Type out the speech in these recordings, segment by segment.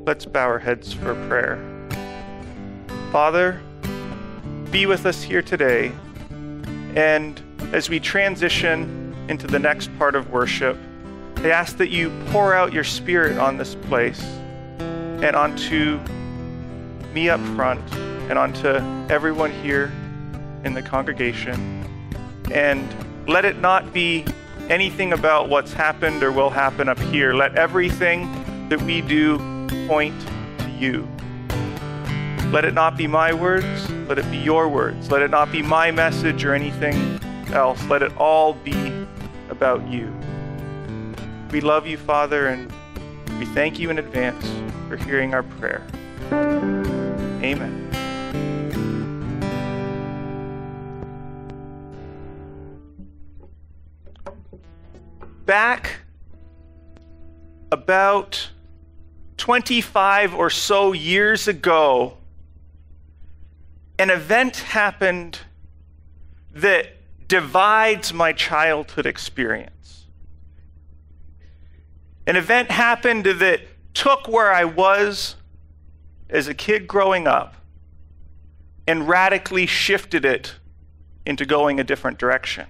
Let's bow our heads for prayer. Father, be with us here today. And as we transition into the next part of worship, I ask that you pour out your Spirit on this place and onto me up front and onto everyone here in the congregation. And let it not be anything about what's happened or will happen up here. Let everything that we do point to you. Let it not be my words, let it be your words. Let it not be my message or anything else. Let it all be about you. We love you, Father, and we thank you in advance for hearing our prayer. Amen. Back about 25 or so years ago, an event happened that divides my childhood experience. An event happened that took where I was as a kid growing up and radically shifted it into going a different direction.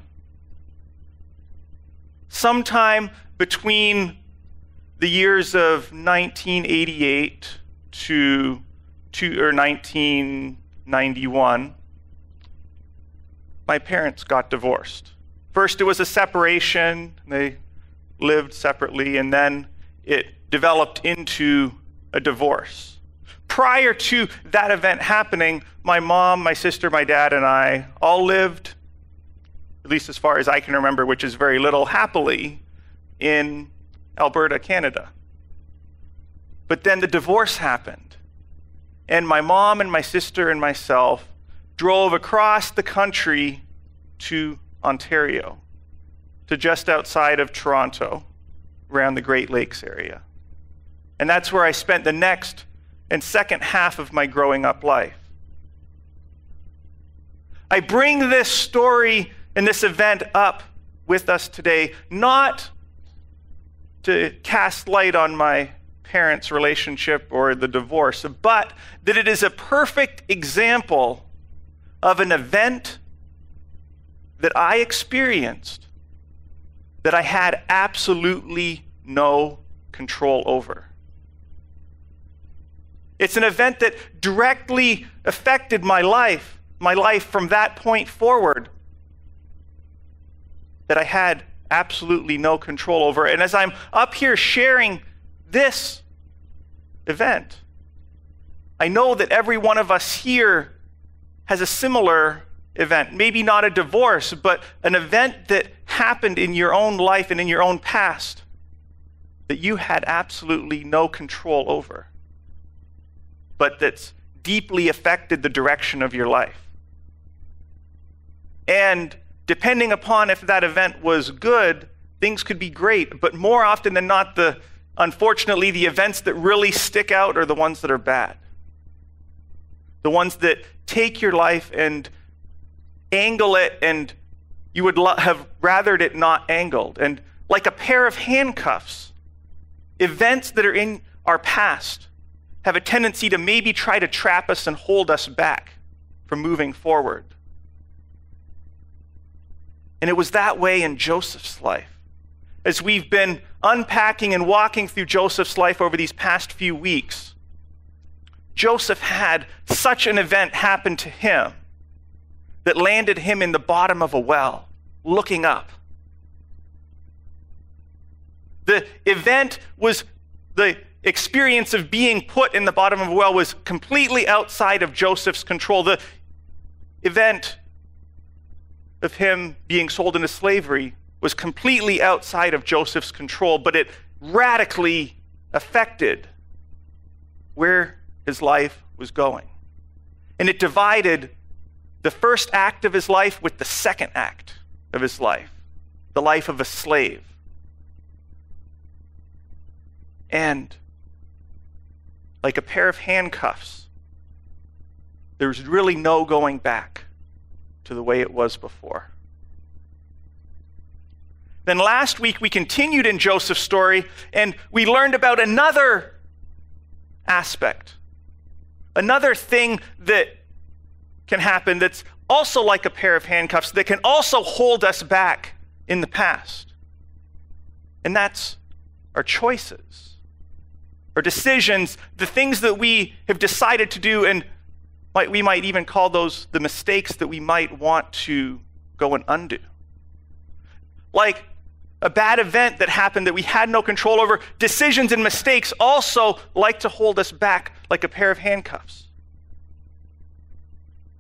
Sometime between the years of 1988 to 1991, my parents got divorced. First, it was a separation. They lived separately, and then it developed into a divorce. Prior to that event happening, my mom, my sister, my dad, and I all lived, at least as far as I can remember, which is very little, happily in Alberta, Canada. But then the divorce happened, and my mom and my sister and myself drove across the country to Ontario, to just outside of Toronto, around the Great Lakes area. And that's where I spent the next and second half of my growing up life. I bring this story and this event up with us today, not to cast light on my parents' relationship or the divorce, but that it is a perfect example of an event that I experienced that I had absolutely no control over. It's an event that directly affected my life from that point forward, that I had absolutely no control over. And as I'm up here sharing this event, I know that every one of us here has a similar event, maybe not a divorce, but an event that happened in your own life and in your own past that you had absolutely no control over, but that's deeply affected the direction of your life. And depending upon if that event was good, things could be great, but more often than not, unfortunately, the events that really stick out are the ones that are bad. The ones that take your life and angle it, and you would have rathered it not angled. And like a pair of handcuffs, events that are in our past have a tendency to maybe try to trap us and hold us back from moving forward. And it was that way in Joseph's life. As we've been unpacking and walking through Joseph's life over these past few weeks, Joseph had such an event happen to him that landed him in the bottom of a well, looking up. The event was, the experience of being put in the bottom of a well was completely outside of Joseph's control. The event of him being sold into slavery was completely outside of Joseph's control, but it radically affected where his life was going. And it divided the first act of his life with the second act of his life, the life of a slave. And like a pair of handcuffs, there's really no going back to the way it was before. Then last week we continued in Joseph's story, and we learned about another aspect. Another thing that can happen that's also like a pair of handcuffs that can also hold us back in the past. And that's our choices, our decisions, the things that we have decided to do, and we might even call those the mistakes that we might want to go and undo. Like a bad event that happened that we had no control over, decisions and mistakes also like to hold us back like a pair of handcuffs.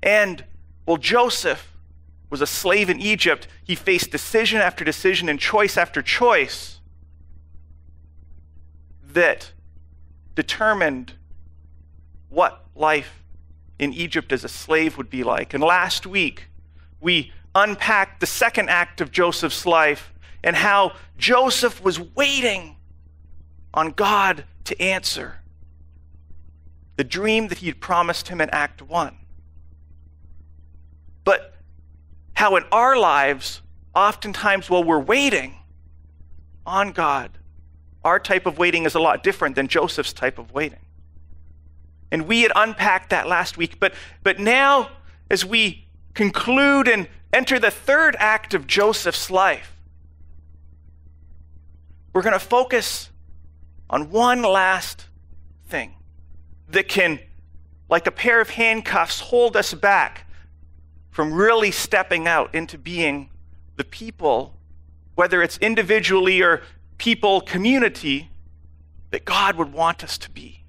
And, well, Joseph was a slave in Egypt. He faced decision after decision and choice after choice that determined what life in Egypt as a slave would be like. And last week, we unpacked the second act of Joseph's life and how Joseph was waiting on God to answer the dream that he had promised him in Act 1. But how in our lives, oftentimes while we're waiting on God, our type of waiting is a lot different than Joseph's type of waiting. And we had unpacked that last week. But now, as we conclude and enter the third act of Joseph's life, we're going to focus on one last thing that can, like a pair of handcuffs, hold us back from really stepping out into being the people, whether it's individually or people, community, that God would want us to be.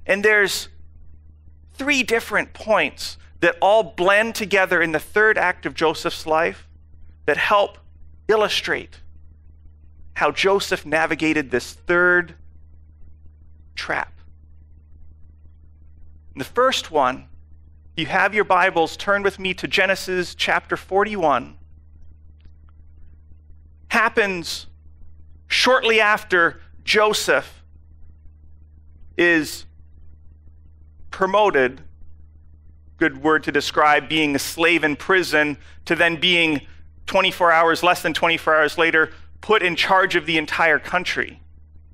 And there's 3 different points that all blend together in the third act of Joseph's life that help illustrate how Joseph navigated this third trap. And the first one, if you have your Bibles, turn with me to Genesis chapter 41. Happens shortly after Joseph is promoted, good word to describe being a slave in prison, to then being 24 hours, less than 24 hours later, put in charge of the entire country.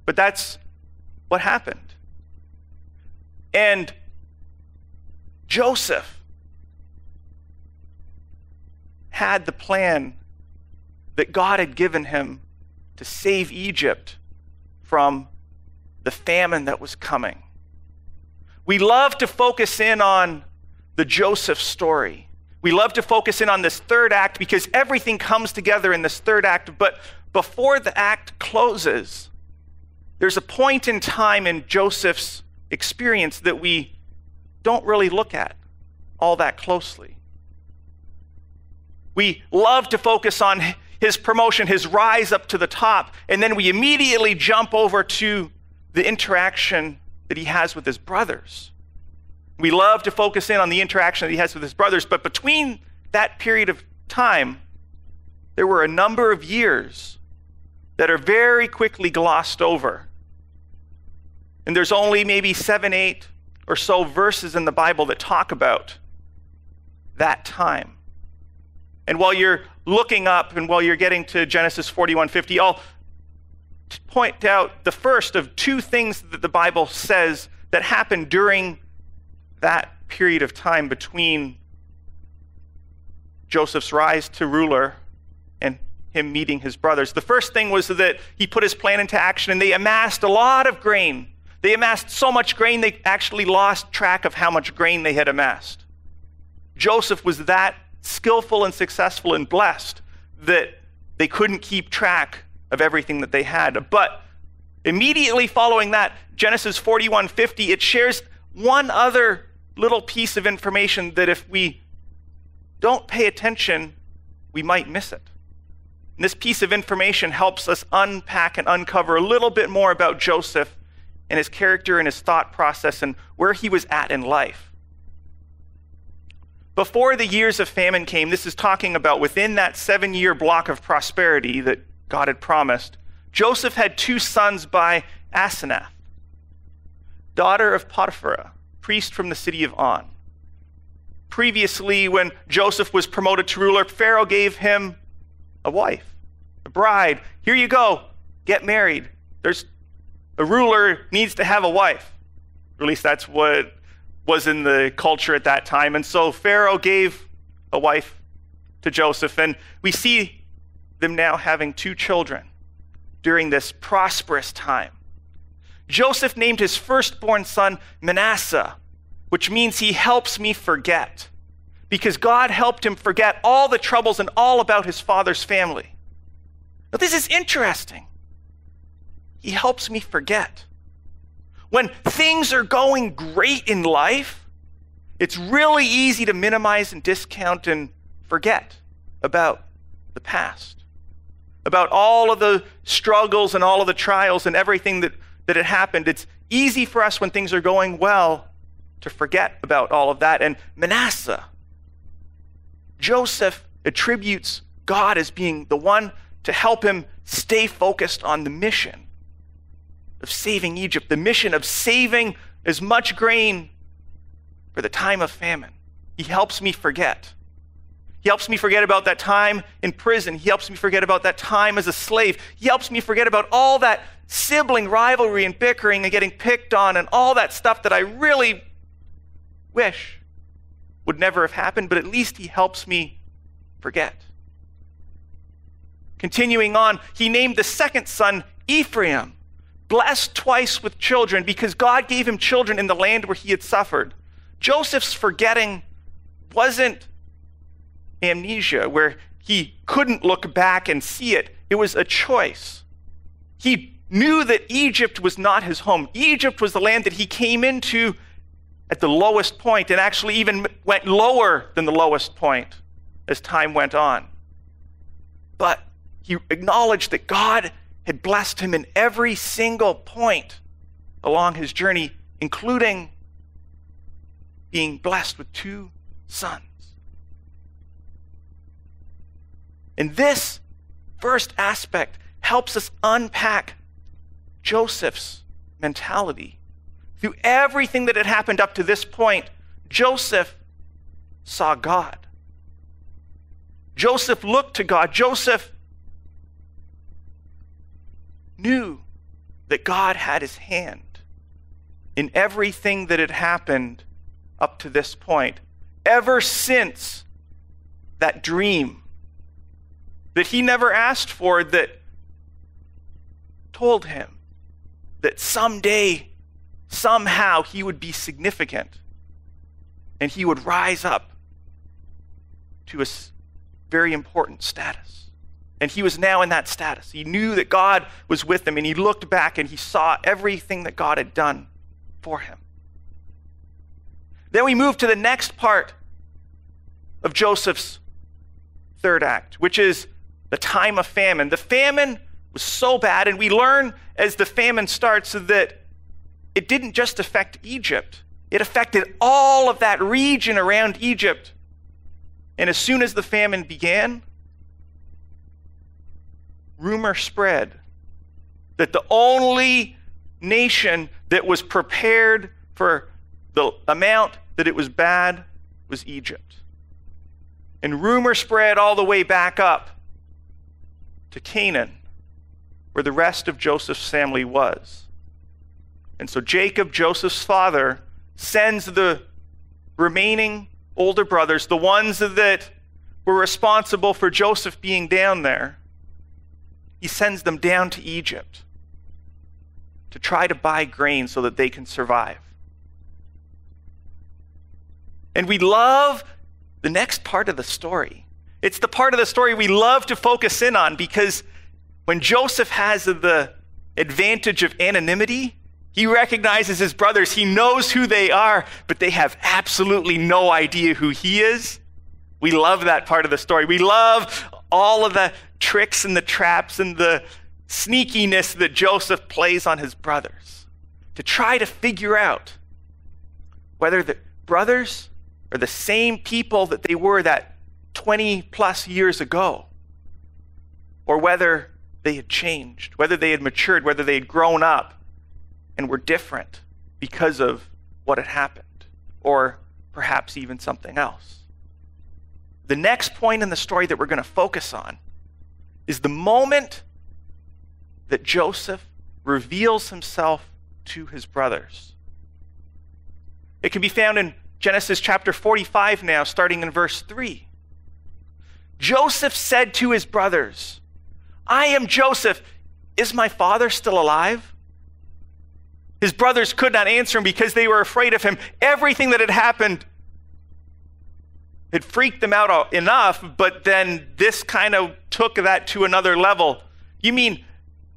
But that's what happened. And Joseph had the plan that God had given him to save Egypt from the famine that was coming. We love to focus in on the Joseph story. We love to focus in on this third act because everything comes together in this third act. But before the act closes, there's a point in time in Joseph's experience that we don't really look at all that closely. We love to focus on his promotion, his rise up to the top, and then we immediately jump over to the interaction that he has with his brothers. We love to focus in on the interaction that he has with his brothers, but between that period of time, there were a number of years that are very quickly glossed over. And there's only maybe 7, 8 or so verses in the Bible that talk about that time. And while you're looking up and while you're getting to Genesis 41:50, I'll point out the first of 2 things that the Bible says that happened during that period of time between Joseph's rise to ruler and him meeting his brothers. The first thing was that he put his plan into action and they amassed a lot of grain. They amassed so much grain they actually lost track of how much grain they had amassed. Joseph was that skillful and successful and blessed that they couldn't keep track of everything that they had. But immediately following that, Genesis 41:50, it shares one other little piece of information that if we don't pay attention, we might miss it. And this piece of information helps us unpack and uncover a little bit more about Joseph and his character and his thought process and where he was at in life. Before the years of famine came, this is talking about within that 7-year block of prosperity that God had promised, Joseph had 2 sons by Asenath, daughter of Potiphar, priest from the city of On. Previously, when Joseph was promoted to ruler, Pharaoh gave him a wife, a bride. Here you go, get married. There's A ruler needs to have a wife. Or at least that's what was in the culture at that time. And so Pharaoh gave a wife to Joseph. And we see them now having 2 children during this prosperous time. Joseph named his firstborn son Manasseh, which means he helps me forget, because God helped him forget all the troubles and all about his father's family. Now, this is interesting. He helps me forget. When things are going great in life, it's really easy to minimize and discount and forget about the past, about all of the struggles and all of the trials and everything that had happened. It's easy for us when things are going well to forget about all of that. And Manasseh, Joseph attributes God as being the one to help him stay focused on the mission of saving Egypt, the mission of saving as much grain for the time of famine. He helps me forget. He helps me forget about that time in prison. He helps me forget about that time as a slave. He helps me forget about all that sibling rivalry and bickering and getting picked on and all that stuff that I really wish would never have happened, but at least he helps me forget. Continuing on, he named the second son Ephraim, blessed twice with children, because God gave him children in the land where he had suffered. Joseph's forgetting wasn't amnesia, where he couldn't look back and see it. It was a choice. He knew that Egypt was not his home. Egypt was the land that he came into at the lowest point, and actually even went lower than the lowest point as time went on. But he acknowledged that God had blessed him in every single point along his journey, including being blessed with 2 sons. And this first aspect helps us unpack Joseph's mentality. Through everything that had happened up to this point, Joseph saw God. Joseph looked to God. Joseph knew that God had his hand in everything that had happened up to this point, ever since that dream that he never asked for, that told him that someday, somehow, he would be significant and he would rise up to a very important status. And he was now in that status. He knew that God was with him, and he looked back and he saw everything that God had done for him. Then we move to the next part of Joseph's third act, which is the time of famine. The famine was so bad, and we learn as the famine starts that it didn't just affect Egypt. It affected all of that region around Egypt. And as soon as the famine began, rumor spread that the only nation that was prepared for the amount that it was bad was Egypt. And rumor spread all the way back up to Canaan, where the rest of Joseph's family was. And so Jacob, Joseph's father, sends the remaining older brothers, the ones that were responsible for Joseph being down there, he sends them down to Egypt to try to buy grain so that they can survive. And we love the next part of the story. It's the part of the story we love to focus in on, because when Joseph has the advantage of anonymity, he recognizes his brothers. He knows who they are, but they have absolutely no idea who he is. We love that part of the story. We love all of the tricks and the traps and the sneakiness that Joseph plays on his brothers to try to figure out whether the brothers are the same people that they were that 20 plus years ago, or whether they had changed, whether they had matured, whether they had grown up and were different because of what had happened, or perhaps even something else. The next point in the story that we're going to focus on is the moment that Joseph reveals himself to his brothers. It can be found in Genesis chapter 45 now, starting in verse 3. Joseph said to his brothers, "I am Joseph. Is my father still alive?" His brothers could not answer him because they were afraid of him. Everything that had happened had freaked them out enough, but then this kind of took that to another level. You mean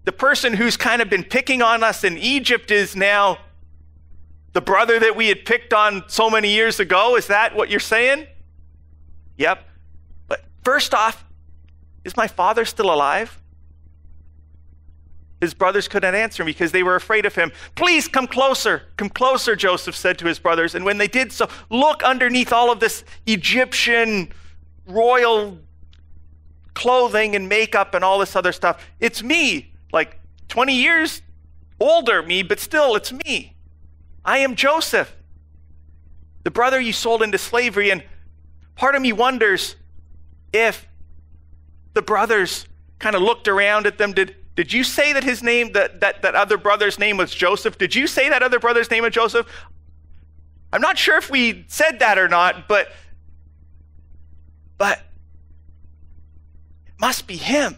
the person who's kind of been picking on us in Egypt is now the brother that we had picked on so many years ago? Is that what you're saying? Yep. But first off, is my father still alive? His brothers could not answer him because they were afraid of him. "Please come closer, Joseph said to his brothers. And when they did so, look underneath all of this Egyptian royal clothing and makeup and all this other stuff. It's me, like 20 years older me, but still it's me. I am Joseph, the brother you sold into slavery." And part of me wonders if the brothers kind of looked around at them. Did you say that his name, that other brother's name was Joseph? Did you say that other brother's name was Joseph? I'm not sure if we said that or not, but it must be him.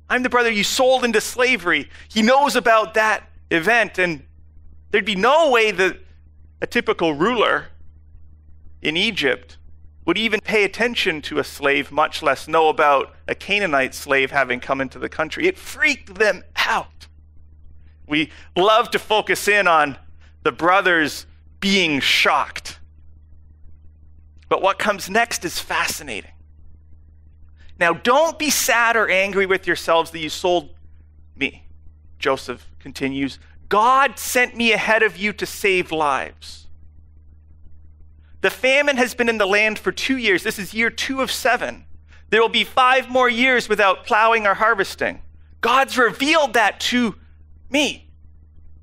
I'm the brother you sold into slavery. He knows about that event, and there'd be no way that a typical ruler in Egypt would even pay attention to a slave, much less know about a Canaanite slave having come into the country. It freaked them out. We love to focus in on the brothers being shocked. But what comes next is fascinating. "Now, don't be sad or angry with yourselves that you sold me," Joseph continues. "God sent me ahead of you to save lives. The famine has been in the land for 2 years. This is year 2 of 7. There will be 5 more years without plowing or harvesting. God's revealed that to me.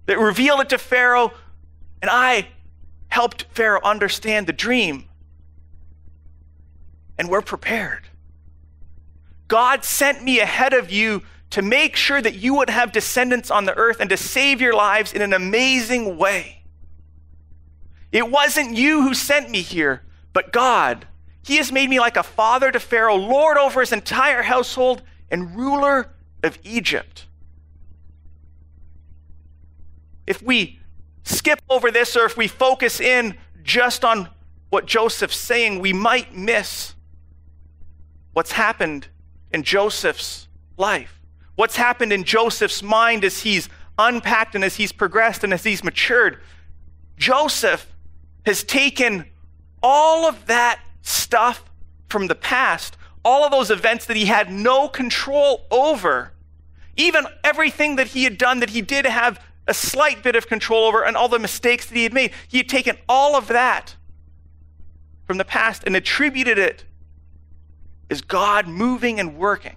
That revealed it to Pharaoh, and I helped Pharaoh understand the dream. And we're prepared. God sent me ahead of you to make sure that you would have descendants on the earth and to save your lives in an amazing way. It wasn't you who sent me here, but God. He has made me like a father to Pharaoh, lord over his entire household, and ruler of Egypt." If we skip over this, or if we focus in just on what Joseph's saying, we might miss what's happened in Joseph's life. What's happened in Joseph's mind as he's unpacked and as he's progressed and as he's matured. Joseph has taken all of that stuff from the past, all of those events that he had no control over, even everything that he had done that he did have a slight bit of control over, and all the mistakes that he had made. He had taken all of that from the past and attributed it as God moving and working.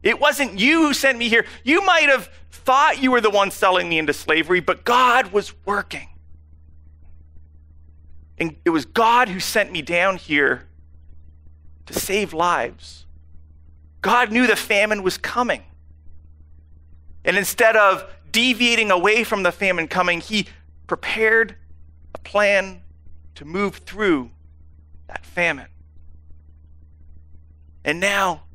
It wasn't you who sent me here. You might have thought you were the one selling me into slavery, but God was working. And it was God who sent me down here to save lives. God knew the famine was coming. And instead of deviating away from the famine coming, he prepared a plan to move through that famine. And now,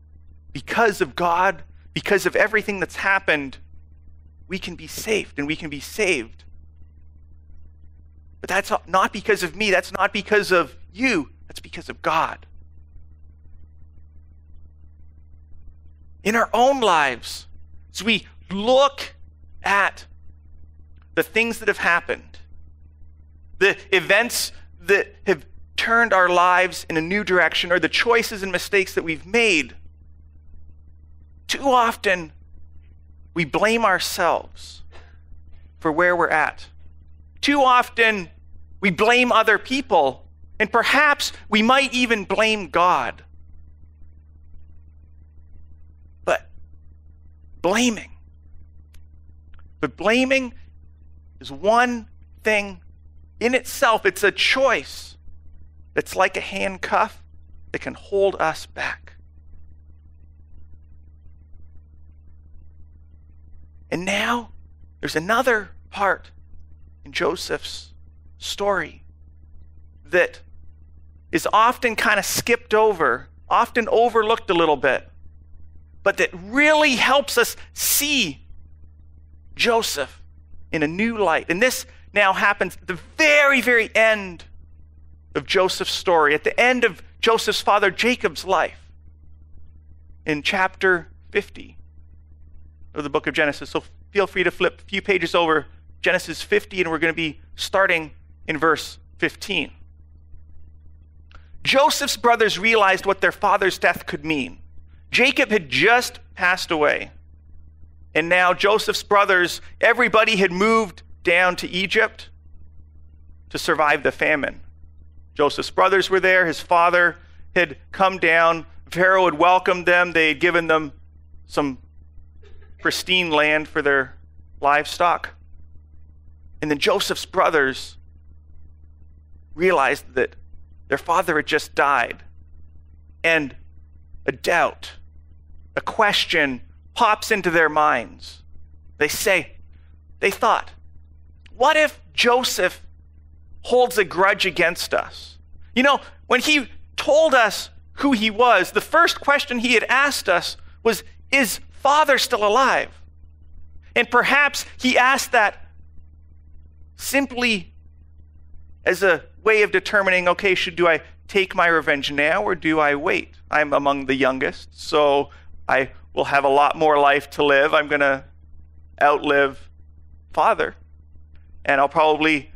because of God, because of everything that's happened, we can be saved, and we can be saved. But that's not because of me. That's not because of you. That's because of God. In our own lives, as we look at the things that have happened, the events that have turned our lives in a new direction, or the choices and mistakes that we've made, too often we blame ourselves for where we're at. Too often, we blame other people, and perhaps we might even blame God. But blaming is one thing in itself. It's a choice that's like a handcuff that can hold us back. And now there's another part in Joseph's story that is often kind of skipped over, often overlooked a little bit, but that really helps us see Joseph in a new light. And this now happens at the very, very end of Joseph's story, at the end of Joseph's father Jacob's life, in chapter 50 of the book of Genesis. So feel free to flip a few pages over, Genesis 50, and we're going to be starting in verse 15. Joseph's brothers realized what their father's death could mean. Jacob had just passed away. And now Joseph's brothers, everybody had moved down to Egypt to survive the famine. Joseph's brothers were there. His father had come down. Pharaoh had welcomed them. They had given them some pristine land for their livestock. And then Joseph's brothers realized that their father had just died. And a doubt, a question pops into their minds. They thought, what if Joseph holds a grudge against us? You know, when he told us who he was, the first question he had asked us was, is father still alive? And perhaps he asked that simply as a way of determining, okay, do I take my revenge now or do I wait? I'm among the youngest, so I will have a lot more life to live. I'm going to outlive father, and I'll probably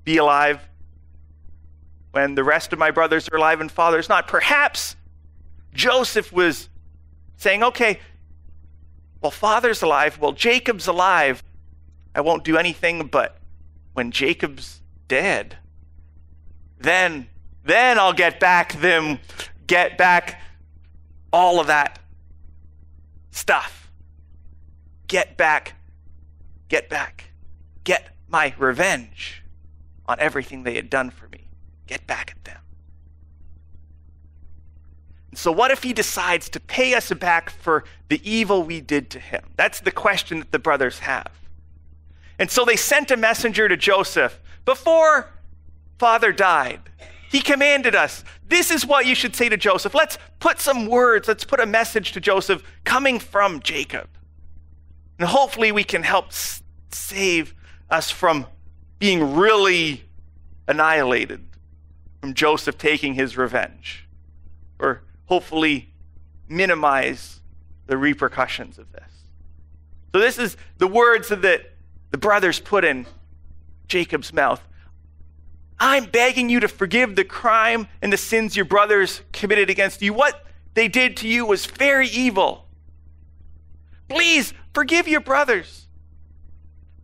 be alive when the rest of my brothers are alive and father's not. Perhaps Joseph was saying, okay, well, father's alive, well, Jacob's alive. I won't do anything, but when Jacob's dead, then I'll get back all of that stuff. Get my revenge on everything they had done for me. Get back at them. And so what if he decides to pay us back for the evil we did to him? That's the question that the brothers have. And so they sent a messenger to Joseph. Before father died, he commanded us, this is what you should say to Joseph. Let's put some words, let's put a message to Joseph coming from Jacob. And hopefully we can help save us from being really annihilated, from Joseph taking his revenge, or hopefully minimize the repercussions of this. So this is the words that the brothers put in Jacob's mouth. I'm begging you to forgive the crime and the sins your brothers committed against you. What they did to you was very evil. Please forgive your brothers.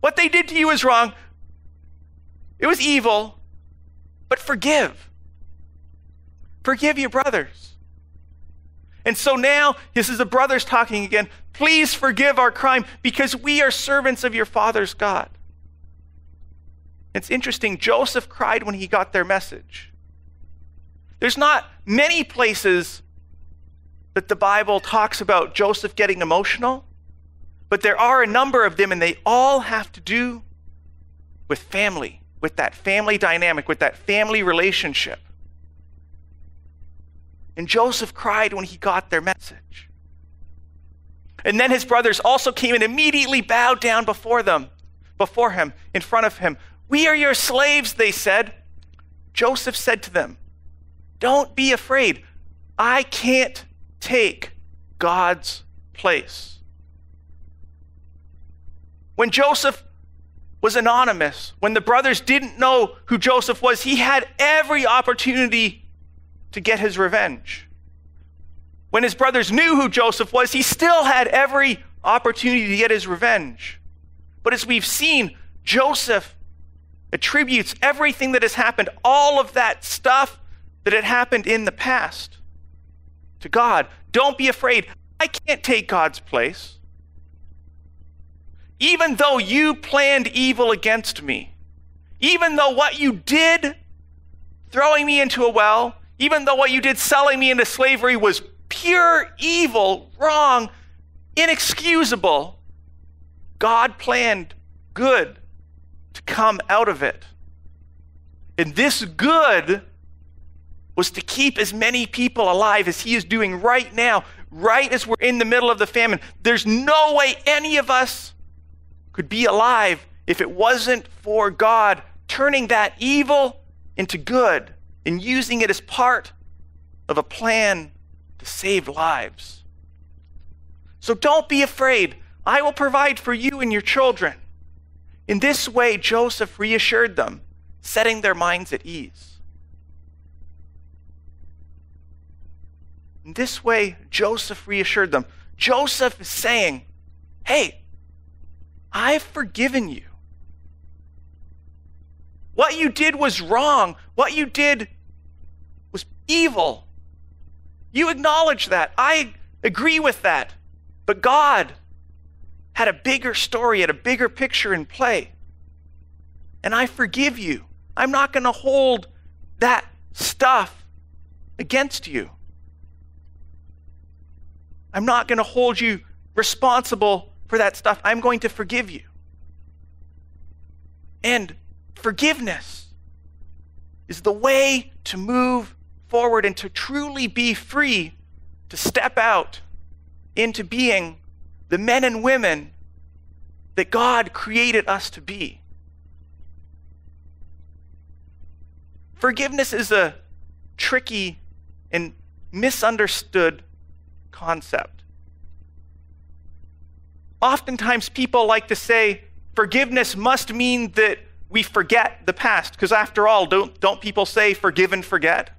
What they did to you is wrong. It was evil, but forgive. Forgive your brothers. And so now, this is the brothers talking again. Please forgive our crime because we are servants of your father's God. It's interesting, Joseph cried when he got their message. There's not many places that the Bible talks about Joseph getting emotional, but there are a number of them, and they all have to do with family, with that family dynamic, with that family relationship. And Joseph cried when he got their message. And then his brothers also came and immediately bowed down before him, in front of him. We are your slaves, they said. Joseph said to them, don't be afraid. I can't take God's place. When Joseph was anonymous, when the brothers didn't know who Joseph was, he had every opportunity to get his revenge. When his brothers knew who Joseph was, he still had every opportunity to get his revenge. But as we've seen, Joseph attributes everything that has happened, all of that stuff that had happened in the past, to God. Don't be afraid. I can't take God's place. Even though you planned evil against me, even though what you did, throwing me into a well, even though what you did selling me into slavery was pure evil, wrong, inexcusable, God planned good to come out of it. And this good was to keep as many people alive as he is doing right now, right as we're in the middle of the famine. There's no way any of us could be alive if it wasn't for God turning that evil into good and using it as part of a plan to save lives. So don't be afraid. I will provide for you and your children. In this way, Joseph reassured them, setting their minds at ease. In this way, Joseph reassured them. Joseph is saying, hey, I've forgiven you. What you did was wrong. What you did was evil. You acknowledge that. I agree with that. But God had a bigger story, had a bigger picture in play. And I forgive you. I'm not going to hold that stuff against you. I'm not going to hold you responsible for that stuff. I'm going to forgive you. And forgiveness is the way to move forward and to truly be free to step out into being the men and women that God created us to be. Forgiveness is a tricky and misunderstood concept. Oftentimes people like to say forgiveness must mean that we forget the past, because after all, don't people say forgive and forget?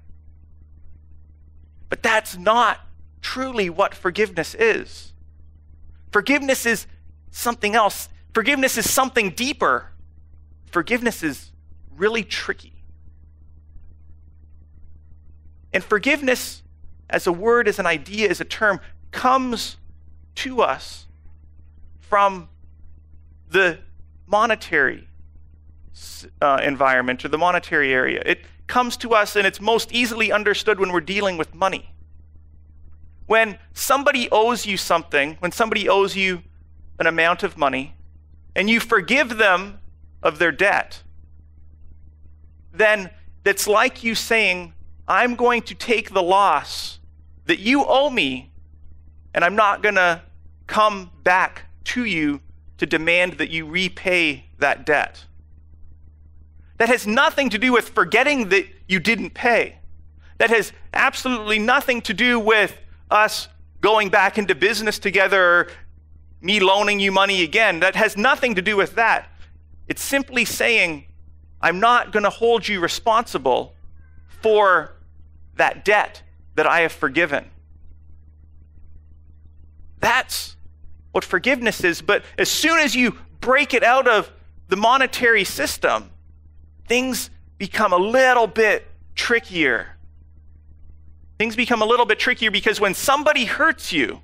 But that's not truly what forgiveness is. Forgiveness is something else. Forgiveness is something deeper. Forgiveness is really tricky. And forgiveness, as a word, as an idea, as a term, comes to us from the monetary environment or the monetary area. It comes to us and it's most easily understood when we're dealing with money. When somebody owes you something, when somebody owes you an amount of money, and you forgive them of their debt, then it's like you saying, I'm going to take the loss that you owe me, and I'm not going to come back to you to demand that you repay that debt. That has nothing to do with forgetting that you didn't pay. That has absolutely nothing to do with us going back into business together or me loaning you money again. That has nothing to do with that. It's simply saying, I'm not going to hold you responsible for that debt that I have forgiven. That's what forgiveness is. But as soon as you break it out of the monetary system, things become a little bit trickier. Things become a little bit trickier because when somebody hurts you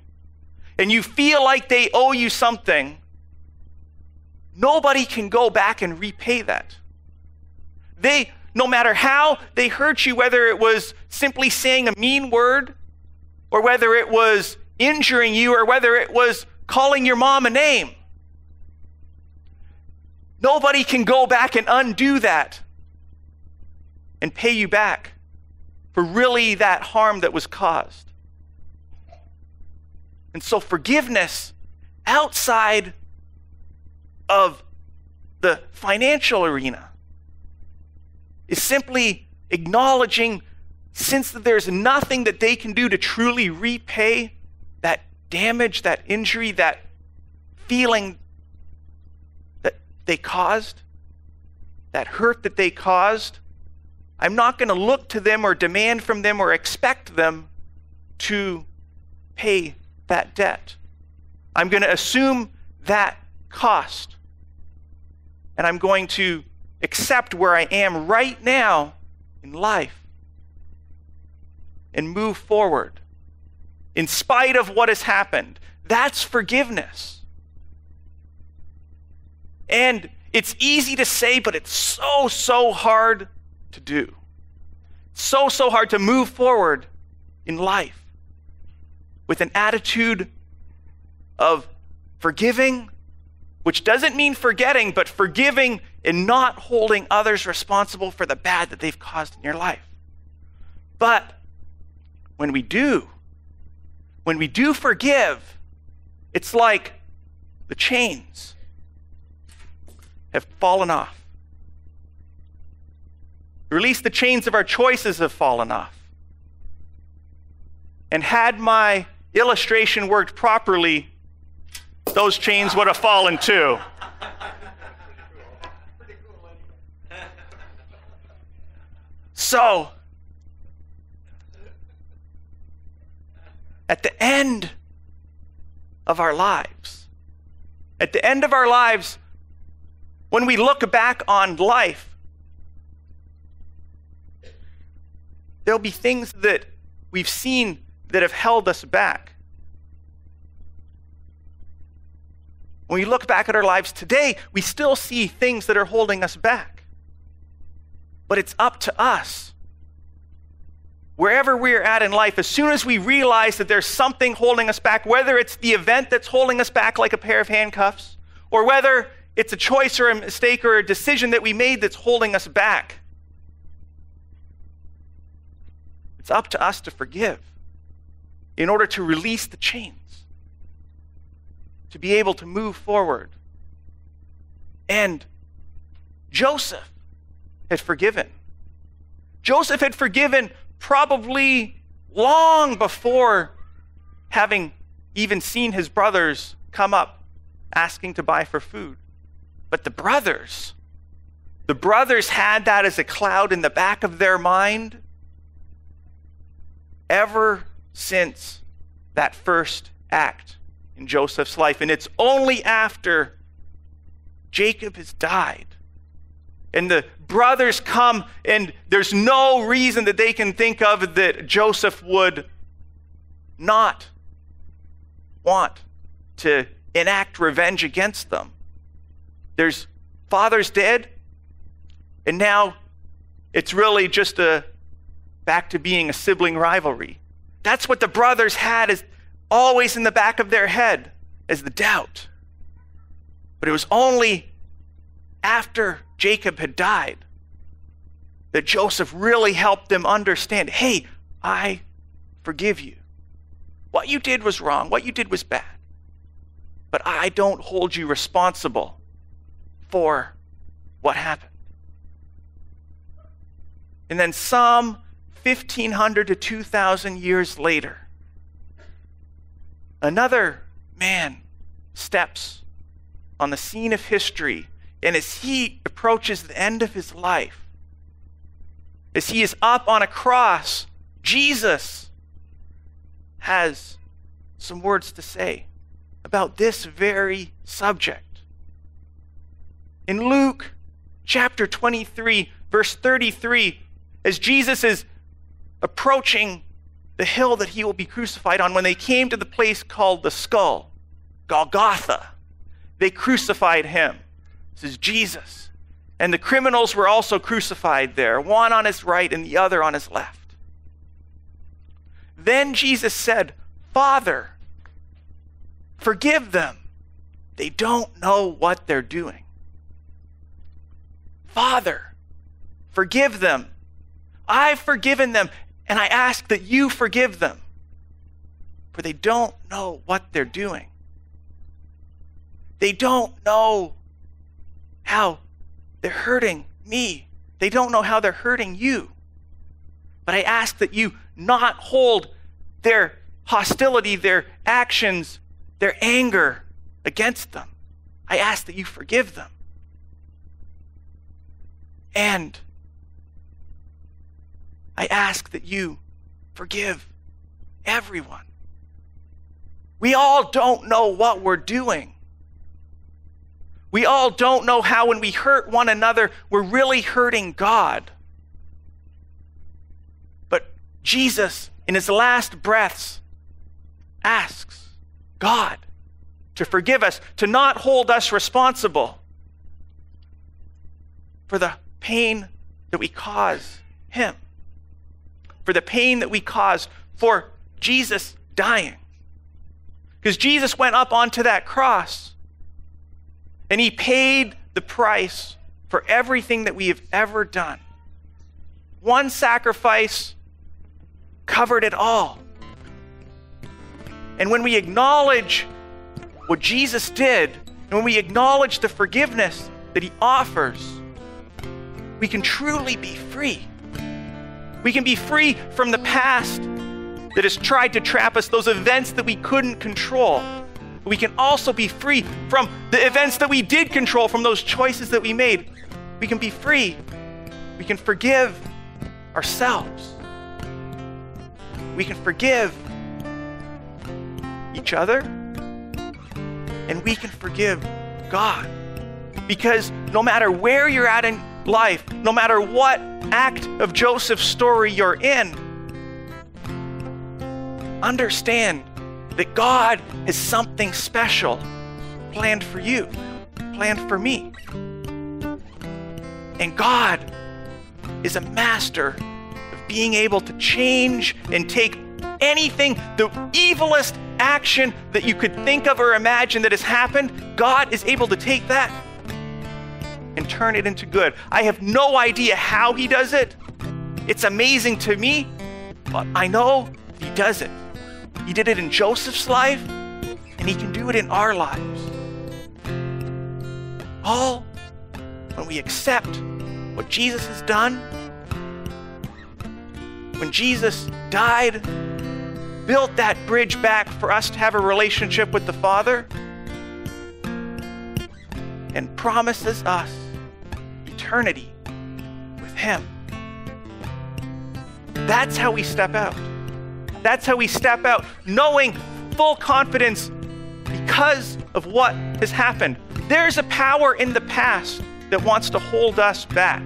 and you feel like they owe you something, nobody can go back and repay that. No matter how they hurt you, whether it was simply saying a mean word, or whether it was injuring you, or whether it was calling your mom a name, nobody can go back and undo that and pay you back for really that harm that was caused. And so forgiveness outside of the financial arena is simply acknowledging, since there's nothing that they can do to truly repay that damage, that injury, that feeling that they caused, that hurt that they caused, I'm not going to look to them or demand from them or expect them to pay that debt. I'm going to assume that cost. And I'm going to accept where I am right now in life and move forward in spite of what has happened. That's forgiveness. And it's easy to say, but it's so hard to do. So hard to move forward in life with an attitude of forgiving which doesn't mean forgetting, but forgiving and not holding others responsible for the bad that they've caused in your life. But when we do forgive, it's like the chains have fallen off. Or at least the chains of our choices have fallen off. And had my illustration worked properly, those chains would have fallen too. So, at the end of our lives, when we look back on life, there'll be things that we've seen that have held us back. When we look back at our lives today, we still see things that are holding us back. But it's up to us. Wherever we're at in life, as soon as we realize that there's something holding us back, whether it's the event that's holding us back like a pair of handcuffs, or whether it's a choice or a mistake or a decision that we made that's holding us back, it's up to us to forgive in order to release the chains, to be able to move forward. And Joseph had forgiven. Joseph had forgiven probably long before having even seen his brothers come up asking to buy for food. But the brothers had that as a cloud in the back of their mind ever since that first act in Joseph's life. And it's only after Jacob has died and the brothers come, and there's no reason that they can think of that Joseph would not want to enact revenge against them. There's father's dead, and now it's really just back to being a sibling rivalry. That's what the brothers had is always in the back of their head as the doubt. But it was only after Jacob had died that Joseph really helped them understand, hey, I forgive you. What you did was wrong. What you did was bad. But I don't hold you responsible for what happened. And then some 1,500 to 2,000 years later, another man steps on the scene of history. And as he approaches the end of his life, as he is up on a cross, Jesus has some words to say about this very subject. In Luke chapter 23, verse 33, as Jesus is approaching the hill that he will be crucified on, when they came to the place called the Skull, Golgotha, they crucified him. This is Jesus. And the criminals were also crucified there, one on his right and the other on his left. Then Jesus said, Father, forgive them. They don't know what they're doing. Father, forgive them. I've forgiven them, and I ask that you forgive them, for they don't know what they're doing. They don't know how they're hurting me. They don't know how they're hurting you. But I ask that you not hold their hostility, their actions, their anger against them. I ask that you forgive them. And I ask that you forgive everyone. We all don't know what we're doing. We all don't know how when we hurt one another, we're really hurting God. But Jesus, in his last breaths, asks God to forgive us, to not hold us responsible for the pain that we cause him, for the pain that we caused for Jesus dying. Because Jesus went up onto that cross, And he paid the price for everything that we have ever done. One sacrifice covered it all. And when we acknowledge what Jesus did, and when we acknowledge the forgiveness that he offers, we can truly be free. We can be free from the past that has tried to trap us, those events that we couldn't control. We can also be free from the events that we did control, from those choices that we made. We can be free. We can forgive ourselves. We can forgive each other. And we can forgive God. Because no matter where you're at in life, no matter what act of Joseph's story you're in, understand that God has something special planned for you, planned for me. And God is a master of being able to change and take anything, the evilest action that you could think of or imagine that has happened, God is able to take that and turn it into good. I have no idea how he does it. It's amazing to me, but I know he does it. He did it in Joseph's life, and he can do it in our lives. All when we accept what Jesus has done, when Jesus died, built that bridge back for us to have a relationship with the Father, and promises us eternity with him. That's how we step out. That's how we step out, knowing full confidence because of what has happened. There's a power in the past that wants to hold us back,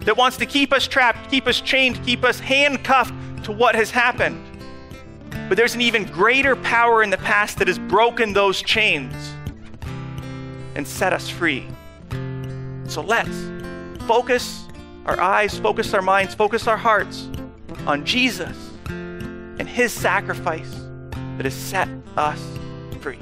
that wants to keep us trapped, keep us chained, keep us handcuffed to what has happened. But there's an even greater power in the past that has broken those chains and set us free. So let's focus our eyes, focus our minds, focus our hearts on Jesus and his sacrifice that has set us free.